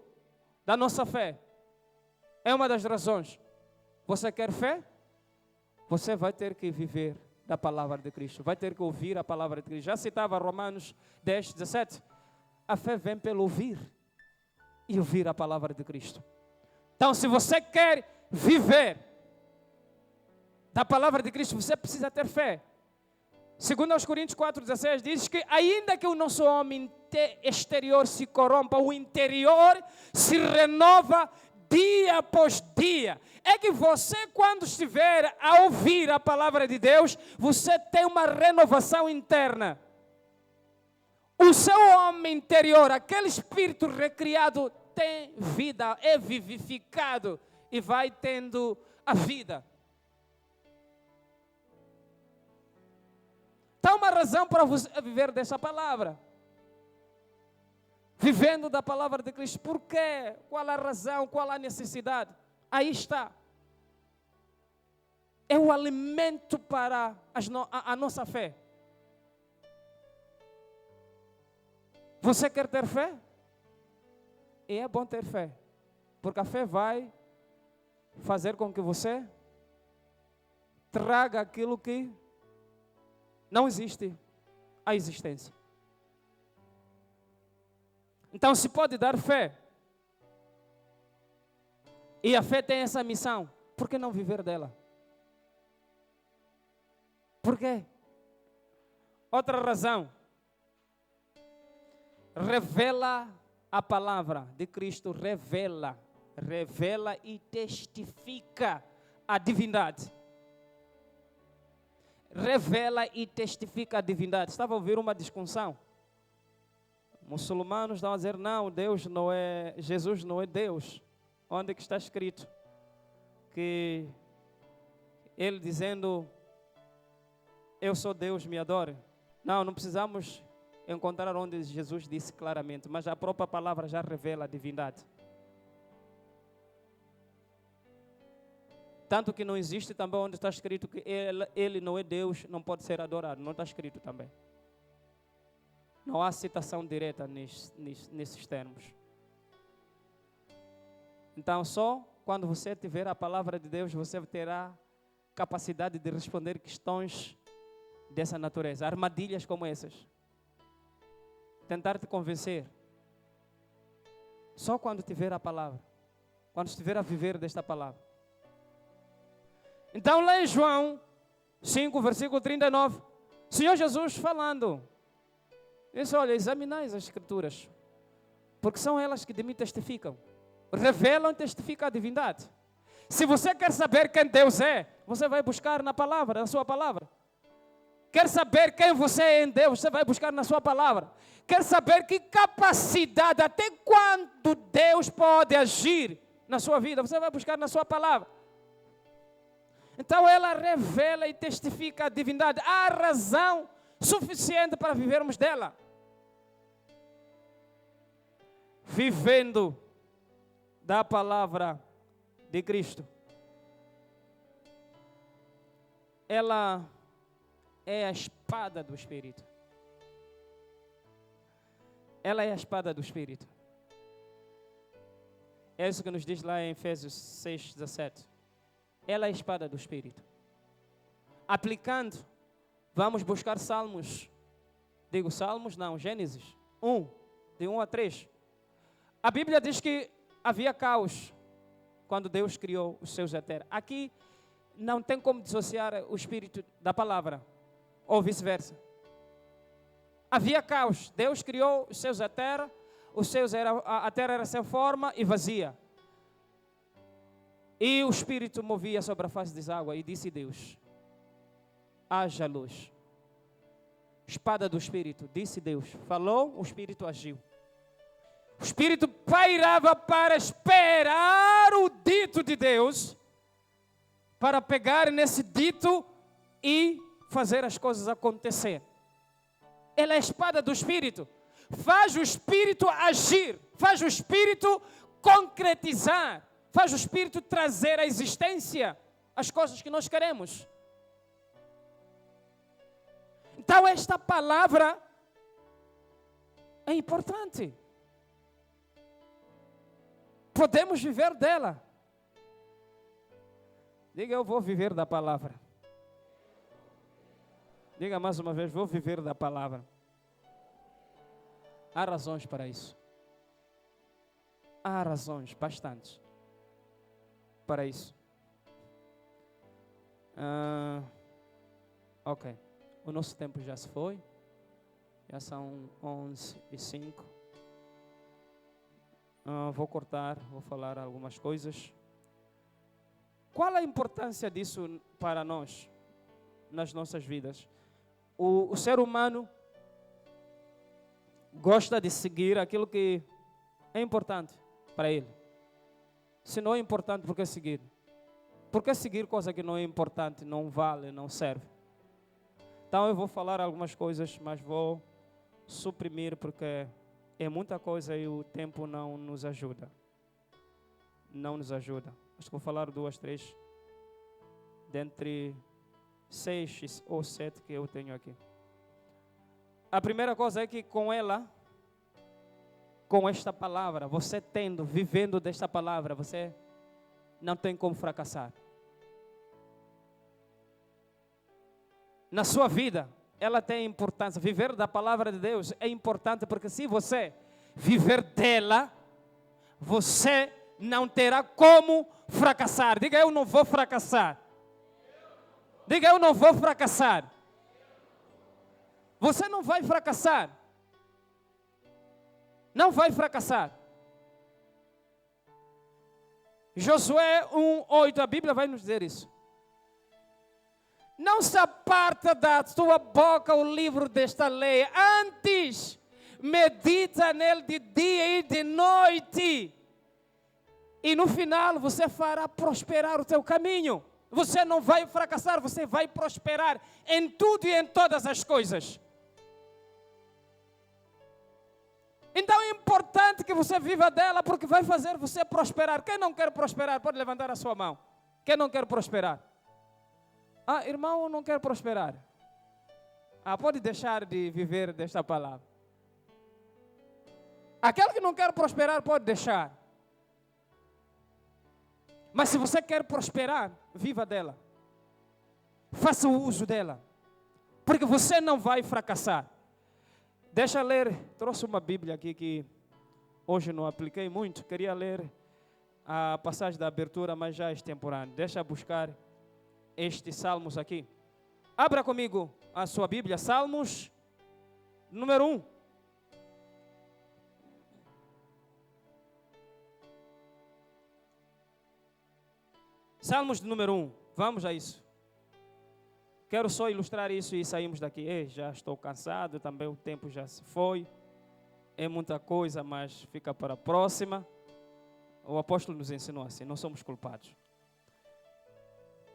da nossa fé. É uma das razões. Você quer fé? Você vai ter que viver da palavra de Cristo. Vai ter que ouvir a palavra de Cristo. Já citava Romanos 10, 17. A fé vem pelo ouvir e ouvir a palavra de Cristo. Então, se você quer viver da palavra de Cristo, você precisa ter fé. Segundo aos Coríntios 4,16 diz que ainda que o nosso homem exterior se corrompa, o interior se renova dia após dia. É que você, quando estiver a ouvir a palavra de Deus, você tem uma renovação interna. O seu homem interior, aquele espírito recriado, tem vida, é vivificado e vai tendo a vida. Então, uma razão para você viver dessa palavra. Vivendo da palavra de Cristo. Por quê? Qual a razão? Qual a necessidade? Aí está. É o alimento para a nossa fé. Você quer ter fé? E é bom ter fé. Porque a fé vai fazer com que você traga aquilo que não existe à existência. Então se pode dar fé. E a fé tem essa missão. Por que não viver dela? Por quê? Outra razão. Revela a palavra de Cristo. Revela e testifica a divindade. Revela e testifica a divindade. Estava a ouvir uma discussão. Muçulmanos estão a dizer, não, Deus não é, Jesus não é Deus. Onde é que está escrito? Que ele dizendo, eu sou Deus, me adore. Não precisamos encontrar onde Jesus disse claramente, mas a própria palavra já revela a divindade. Tanto que não existe também onde está escrito que ele não é Deus, não pode ser adorado. Não está escrito também. Não há citação direta nesses termos. Então, só quando você tiver a palavra de Deus, você terá capacidade de responder questões dessa natureza, armadilhas como essas. Tentar te convencer. Só quando tiver a palavra, quando estiver a viver desta palavra. Então, lá em João 5, versículo 39, o Senhor Jesus falando, disse, olha, examinai as Escrituras, porque são elas que de mim testificam. Revelam e testificam a divindade. Se você quer saber quem Deus é, você vai buscar na palavra, na sua palavra. Quer saber quem você é em Deus, você vai buscar na sua palavra. Quer saber que capacidade, até quando Deus pode agir na sua vida, você vai buscar na sua palavra. Então ela revela e testifica a divindade. Há razão suficiente para vivermos dela. Vivendo da palavra de Cristo. Ela é a espada do Espírito. Ela é a espada do Espírito. É isso que nos diz lá em Efésios 6:17. Ela é a espada do Espírito. Aplicando, vamos buscar Salmos. Digo Salmos, não, Gênesis 1, de 1 a 3. A Bíblia diz que havia caos quando Deus criou os seus etéreos. Aqui não tem como dissociar o Espírito da palavra, ou vice-versa. Havia caos. Deus criou os seus etéreos, a terra era sem forma e vazia. E o Espírito movia sobre a face das águas e disse Deus, haja luz. Espada do Espírito, disse Deus. Falou, o Espírito agiu. O Espírito pairava para esperar o dito de Deus, para pegar nesse dito e fazer as coisas acontecer. Ela é a espada do Espírito. Faz o Espírito agir, faz o Espírito concretizar, faz o Espírito trazer à existência as coisas que nós queremos. Então esta palavra é importante. Podemos viver dela. Diga, eu vou viver da palavra. Diga mais uma vez, vou viver da palavra. Há razões para isso. Há razões bastantes para isso. Ok. O nosso tempo já se foi. Já são 11:05. Vou cortar, vou falar algumas coisas. Qual a importância disso para nós, nas nossas vidas? O ser humano gosta de seguir aquilo que é importante para ele. Se não é importante, por que seguir? Por que seguir coisa que não é importante, não vale, não serve? Então eu vou falar algumas coisas, mas vou suprimir porque é muita coisa e o tempo não nos ajuda. Não nos ajuda. Acho que vou falar 2, 3, dentre 6 ou 7 que eu tenho aqui. A primeira coisa é que com ela, com esta palavra, você tendo, vivendo desta palavra, você não tem como fracassar. Na sua vida, ela tem importância. Viver da palavra de Deus é importante porque se você viver dela, você não terá como fracassar. Diga, eu não vou fracassar. Diga, eu não vou fracassar. Você não vai fracassar. Não vai fracassar. Josué 1:8, a Bíblia vai nos dizer isso. Não se aparta da tua boca o livro desta lei. Antes, medita nele de dia e de noite. E no final, você fará prosperar o teu caminho. Você não vai fracassar, você vai prosperar em tudo e em todas as coisas. Então é importante que você viva dela, porque vai fazer você prosperar. Quem não quer prosperar, pode levantar a sua mão. Quem não quer prosperar? Ah, irmão, eu não quero prosperar. Ah, pode deixar de viver desta palavra. Aquele que não quer prosperar, pode deixar. Mas se você quer prosperar, viva dela. Faça o uso dela. Porque você não vai fracassar. Deixa eu ler. Trouxe uma Bíblia aqui que hoje não apliquei muito. Queria ler a passagem da abertura, mas já é extemporânea. Deixa eu buscar estes salmos aqui. Abra comigo a sua Bíblia. Salmos número 1. Salmos número 1. Vamos a isso. Quero só ilustrar isso e saímos daqui. Já estou cansado, também o tempo já se foi. É muita coisa, mas fica para a próxima. O apóstolo nos ensinou assim, não somos culpados.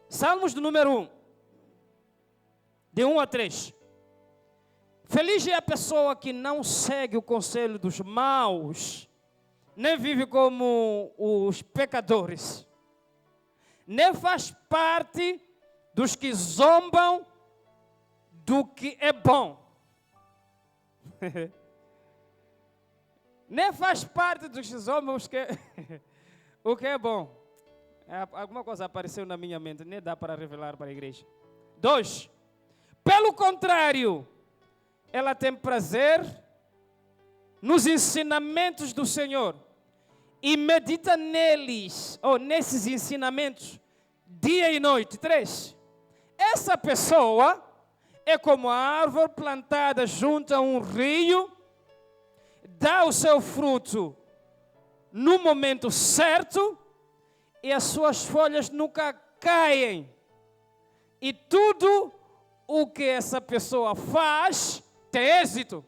Salmos do número 1. De 1 a 3. Feliz é a pessoa que não segue o conselho dos maus, nem vive como os pecadores, nem faz parte dos que zombam do que é bom. Nem faz parte dos que zombam o que é bom. Alguma coisa apareceu na minha mente, nem dá para revelar para a igreja. 2. Pelo contrário, ela tem prazer nos ensinamentos do Senhor e medita neles, ou nesses ensinamentos, dia e noite. 3. Essa pessoa é como a árvore plantada junto a um rio, dá o seu fruto no momento certo e as suas folhas nunca caem. E tudo o que essa pessoa faz tem êxito.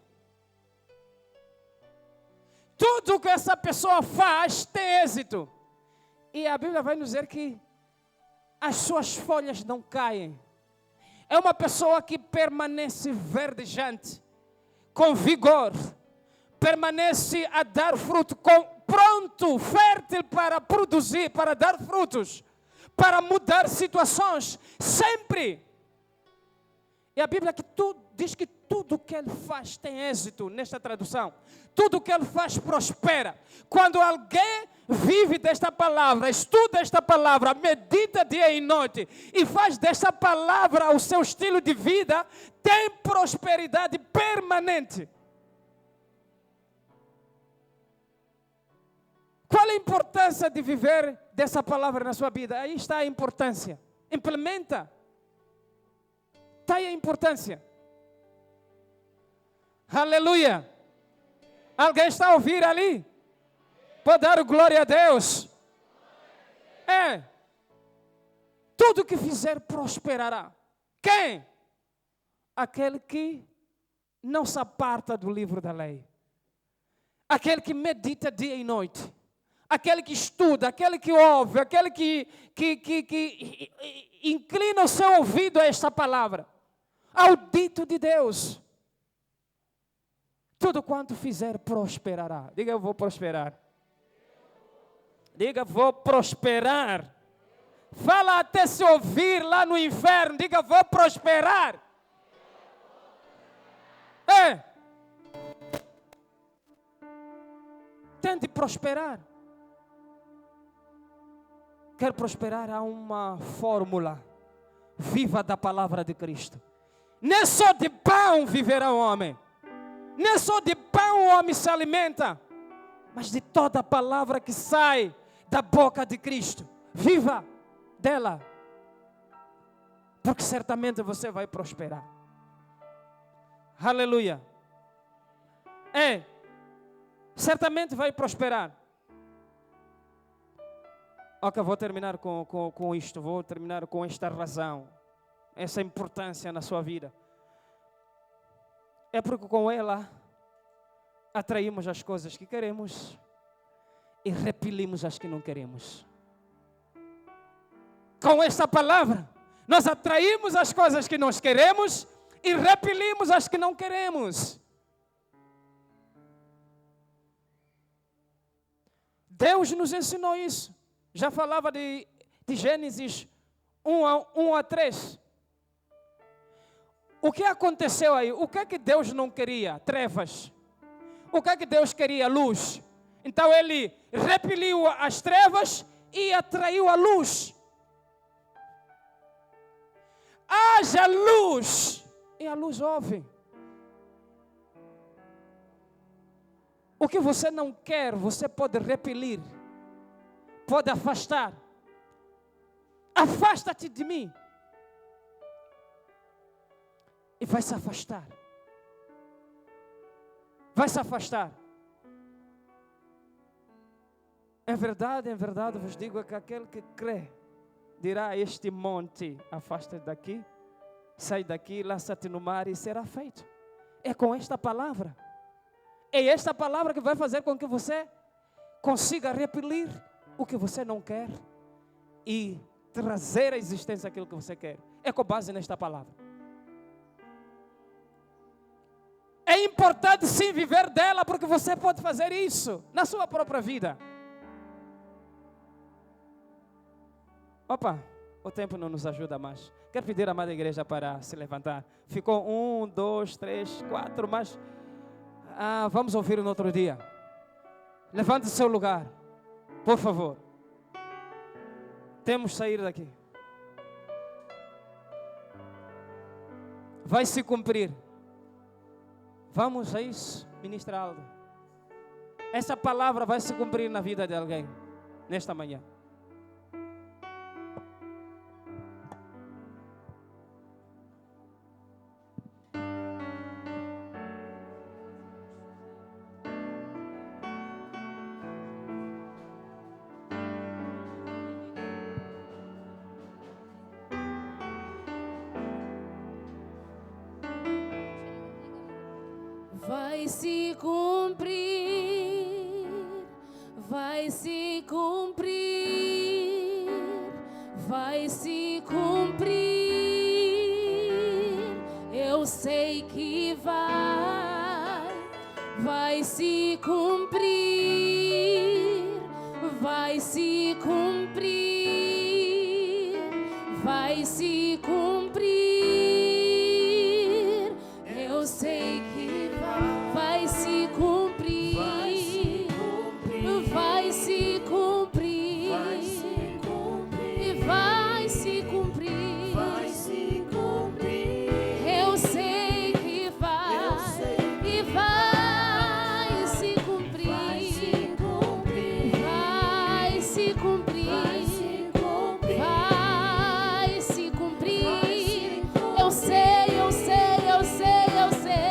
Tudo o que essa pessoa faz tem êxito. E a Bíblia vai nos dizer que as suas folhas não caem. É uma pessoa que permanece verdejante, com vigor, permanece a dar fruto, pronto, fértil para produzir, para dar frutos, para mudar situações, sempre. E a Bíblia diz que tudo que ele faz tem êxito, nesta tradução. Tudo que ele faz prospera. Quando alguém vive desta palavra, estuda esta palavra, medita dia e noite e faz desta palavra o seu estilo de vida, tem prosperidade permanente. Qual a importância de viver dessa palavra na sua vida? Aí está a importância. Implementa. Está aí a importância. Aleluia. Alguém está a ouvir ali? Pode dar glória a Deus. Tudo que fizer prosperará. Quem? Aquele que não se aparta do livro da lei. Aquele que medita dia e noite. Aquele que estuda, aquele que ouve, aquele que inclina o seu ouvido a esta palavra, ao dito de Deus. Tudo quanto fizer prosperará. Diga, eu vou prosperar. Diga, vou prosperar. Fala até se ouvir lá no inferno. Diga, vou prosperar. Tente prosperar. Quer prosperar? Há uma fórmula. Viva da palavra de Cristo. Nem só de pão viverá o homem. Nem só de pão o homem se alimenta, mas de toda a palavra que sai da boca de Cristo. Viva dela. Porque certamente você vai prosperar. Aleluia. Certamente vai prosperar. Ok, vou terminar com isto. Vou terminar com esta razão. Essa importância na sua vida. É porque com ela atraímos as coisas que queremos e repelimos as que não queremos. Com esta palavra, nós atraímos as coisas que nós queremos e repelimos as que não queremos. Deus nos ensinou isso. Já falava de Gênesis 1 a 3. O que aconteceu aí? O que é que Deus não queria? Trevas. O que é que Deus queria? Luz. Então ele repeliu as trevas e atraiu a luz. Haja luz e a luz ouve. O que você não quer, você pode repelir, pode afastar. Afasta-te de mim. E vai se afastar. Vai se afastar. Em verdade vos digo que aquele que crê, dirá a este monte, afasta-te daqui, sai daqui, lança-te no mar e será feito. É com esta palavra. É esta palavra que vai fazer com que você consiga repelir o que você não quer e trazer à existência aquilo que você quer. É com base nesta palavra. É importante sim viver dela, porque você pode fazer isso na sua própria vida. Opa, o tempo não nos ajuda mais. Quero pedir à amada igreja para se levantar. Ficou 1, 2, 3, 4, mas vamos ouvir no outro dia. Levante o seu lugar, por favor. Temos que sair daqui. Vai se cumprir. Vamos a isso, ministra Aldo. Essa palavra vai se cumprir na vida de alguém nesta manhã. Vai se cumprir, vai se cumprir, vai se cumprir. Eu sei que vai se cumprir, vai se cumprir, vai se cumprir. Eu sei que vai se cumprir, vai se cumprir, vai se cumprir, vai se cumprir, vai se cumprir. Eu sei que vai se cumprir, vai se cumprir, vai se cumprir, vai se cumprir. Eu sei, eu sei, eu sei, eu sei.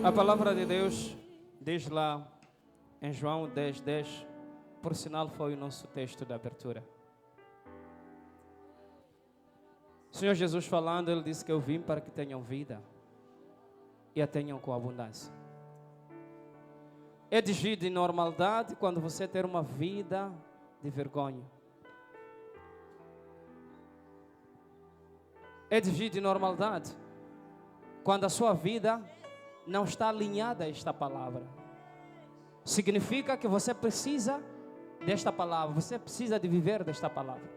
A palavra de Deus diz lá em João 10:10, por sinal foi o nosso texto de abertura. O Senhor Jesus falando, Ele disse que eu vim para que tenham vida e a tenham com abundância. É de de normalidade quando você ter uma vida de vergonha. É de normalidade quando a sua vida não está alinhada a esta palavra. Significa que você precisa desta palavra, você precisa de viver desta palavra.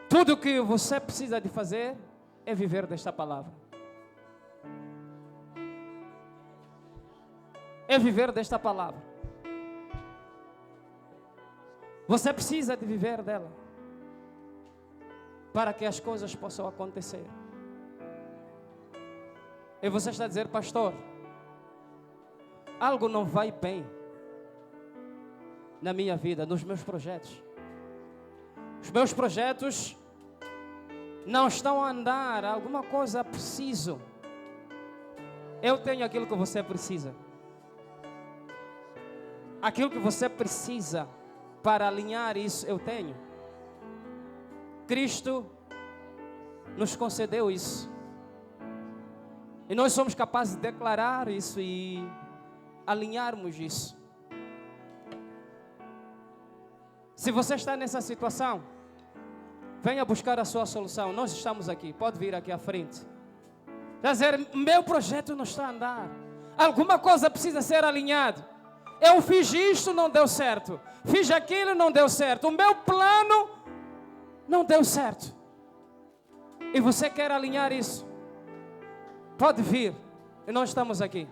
Tudo que você precisa de fazer é viver desta palavra. É viver desta palavra. Você precisa de viver dela para que as coisas possam acontecer. E você está a dizer, pastor, algo não vai bem na minha vida, nos meus projetos. Os meus projetos não estão a andar, alguma coisa preciso Eu tenho aquilo que você precisa. Aquilo que você precisa para alinhar isso, eu tenho. Cristo nos concedeu isso. E nós somos capazes de declarar isso e alinharmos isso. Se você está nessa situação, venha buscar a sua solução. Nós estamos aqui. Pode vir aqui à frente. Quer dizer, meu projeto não está a andar. Alguma coisa precisa ser alinhada. Eu fiz isto, não deu certo. Fiz aquilo, não deu certo. O meu plano não deu certo. E você quer alinhar isso? Pode vir. E nós estamos aqui.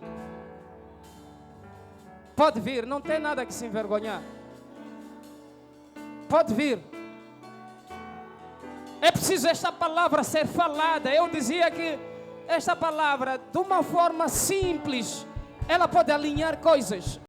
Pode vir. Não tem nada que se envergonhar. Pode vir. É preciso esta palavra ser falada. Eu dizia que esta palavra, de uma forma simples, ela pode alinhar coisas.